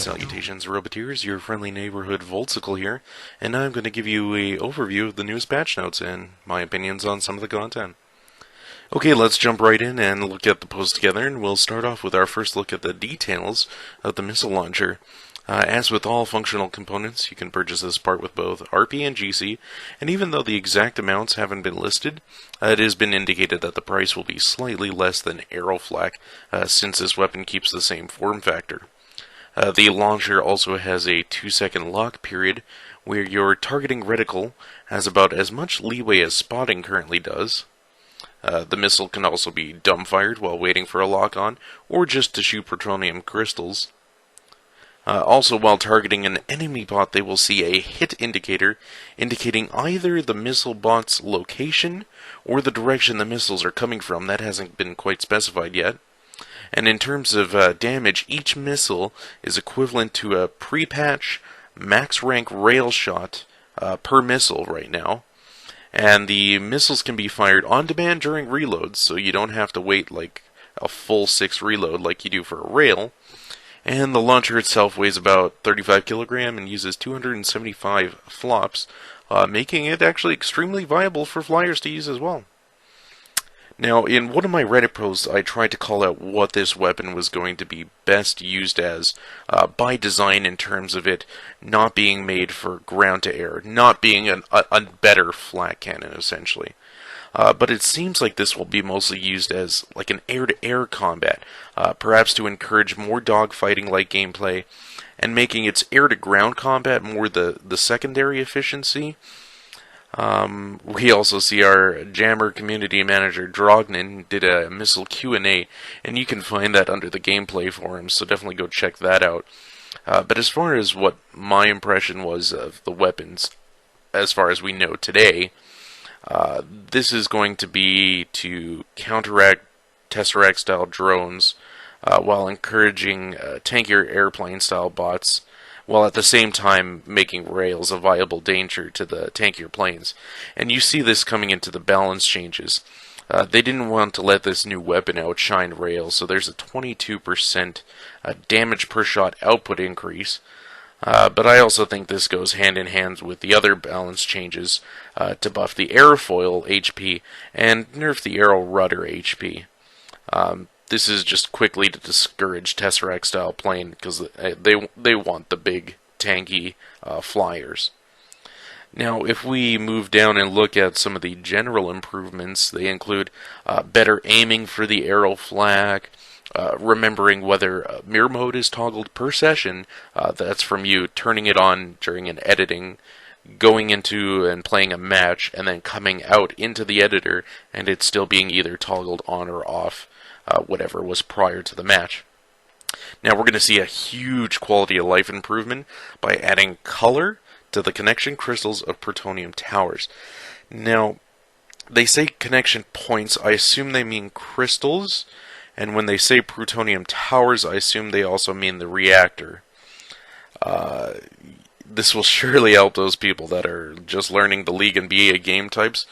Salutations, Roboteers, your friendly neighborhood Voltsicle here, and I'm going to give you an overview of the newest patch notes and my opinions on some of the content. Okay, let's jump right in and look at the post together, and we'll start off with our first look at the details of the missile launcher. As with all functional components, you can purchase this part with both RP and GC, and even though the exact amounts haven't been listed, it has been indicated that the price will be slightly less than Aeroflak, since this weapon keeps the same form factor. The launcher also has a 2-second lock period, where your targeting reticle has about as much leeway as spotting currently does. The missile can also be dumbfired while waiting for a lock-on, or just to shoot plutonium crystals. Also, while targeting an enemy bot, they will see a hit indicator, indicating either the missile bot's location, or the direction the missiles are coming from. That hasn't been quite specified yet. And in terms of damage, each missile is equivalent to a pre-patch max rank rail shot per missile right now. And the missiles can be fired on demand during reloads, so you don't have to wait like a full 6 reload like you do for a rail. And the launcher itself weighs about 35 kilograms and uses 275 flops, making it actually extremely viable for flyers to use as well. Now, in one of my Reddit posts, I tried to call out what this weapon was going to be best used as by design, in terms of it not being made for ground-to-air, not being a better flak cannon, essentially. But it seems like this will be mostly used as like an air-to-air combat, perhaps to encourage more dogfighting-like gameplay, and making its air-to-ground combat more the secondary efficiency. We also see our Jammer community manager Drognin did a missile Q&A, and you can find that under the gameplay forums, so definitely go check that out. But as far as what my impression was of the weapons, as far as we know today, this is going to be to counteract Tesseract-style drones, while encouraging tankier airplane-style bots, while at the same time making rails a viable danger to the tankier planes. And you see this coming into the balance changes. They didn't want to let this new weapon outshine rails, so there's a 22% damage per shot output increase. But I also think this goes hand in hand with the other balance changes to buff the airfoil HP and nerf the aero rudder HP. This is just quickly to discourage Tesseract-style plane, because they want the big, tanky flyers. Now, if we move down and look at some of the general improvements, they include better aiming for the Aeroflak, remembering whether mirror mode is toggled per session. That's from you turning it on during an editing, going into and playing a match, and then coming out into the editor, and it still being either toggled on or off, whatever was prior to the match. Now we're going to see a huge quality of life improvement by adding color to the connection crystals of plutonium towers. Now, they say connection points, I assume they mean crystals, and when they say plutonium towers, I assume they also mean the reactor. This will surely help those people that are just learning the League and BA game types,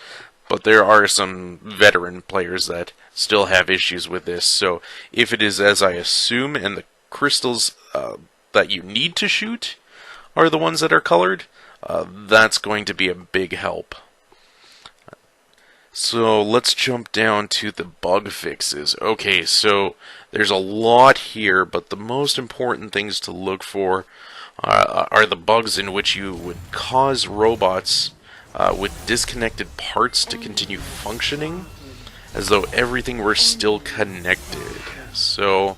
but there are some veteran players that still have issues with this. So if it is as I assume, and the crystals that you need to shoot are the ones that are colored, that's going to be a big help. So let's jump down to the bug fixes. Okay, so there's a lot here, but the most important things to look for are the bugs in which you would cause robots with disconnected parts to continue functioning as though everything were still connected. So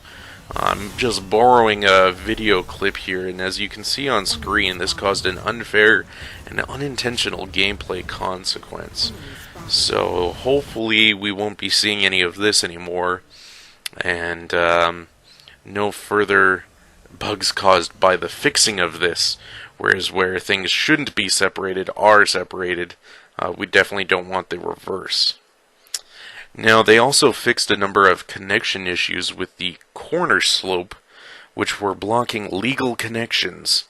I'm just borrowing a video clip here, and as you can see on screen, this caused an unfair and unintentional gameplay consequence. So hopefully we won't be seeing any of this anymore, and no further bugs caused by the fixing of this, whereas where things shouldn't be separated are separated. We definitely don't want the reverse. Now, they also fixed a number of connection issues with the corner slope, which were blocking legal connections.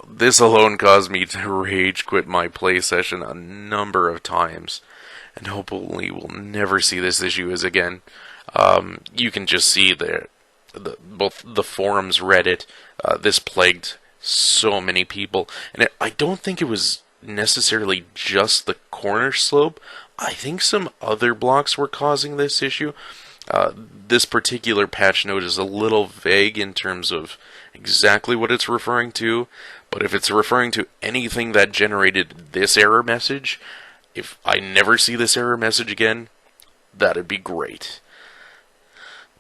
This alone caused me to rage quit my play session a number of times, and hopefully we'll never see this issue again. You can just see both the forums, Reddit. This plagued so many people, and I don't think it was necessarily just the corner slope. I think some other blocks were causing this issue. This particular patch note is a little vague in terms of exactly what it's referring to, but if it's referring to anything that generated this error message, if I never see this error message again, that'd be great.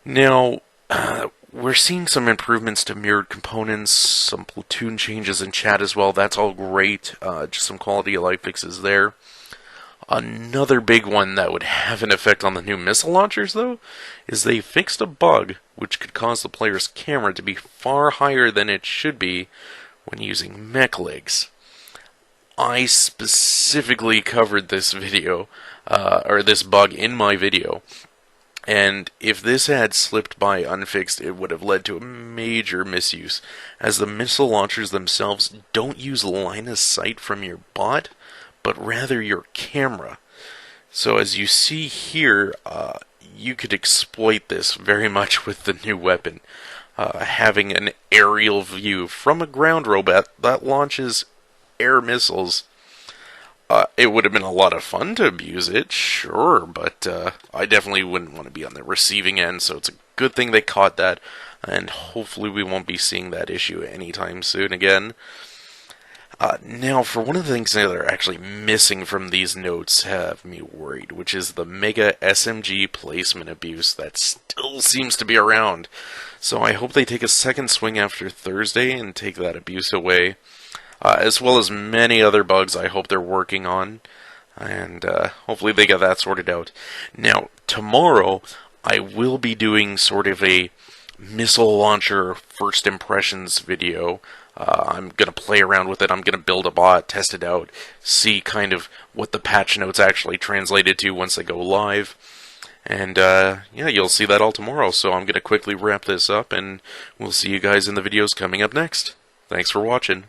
Now, we're seeing some improvements to mirrored components, some platoon changes in chat as well. That's all great. Just some quality of life fixes there. Another big one that would have an effect on the new missile launchers, though, is they fixed a bug which could cause the player's camera to be far higher than it should be when using mech legs. I specifically covered this video, or this bug in my video, and if this had slipped by unfixed, it would have led to a major misuse, as the missile launchers themselves don't use line of sight from your bot, but rather your camera. So as you see here, you could exploit this very much with the new weapon. Having an aerial view from a ground robot that launches air missiles. It would have been a lot of fun to abuse it, sure, but I definitely wouldn't want to be on the receiving end, so it's a good thing they caught that, and hopefully we won't be seeing that issue anytime soon again. Now, for one of the things that are actually missing from these notes have me worried, which is the Mega SMG placement abuse that still seems to be around. So I hope they take a second swing after Thursday and take that abuse away, as well as many other bugs I hope they're working on, and hopefully they get that sorted out. Now, tomorrow I will be doing sort of a missile launcher first impressions video. I'm going to play around with it. I'm going to build a bot, test it out, see kind of what the patch notes actually translated to once they go live. And, yeah, you'll see that all tomorrow. So I'm going to quickly wrap this up, and we'll see you guys in the videos coming up next. Thanks for watching.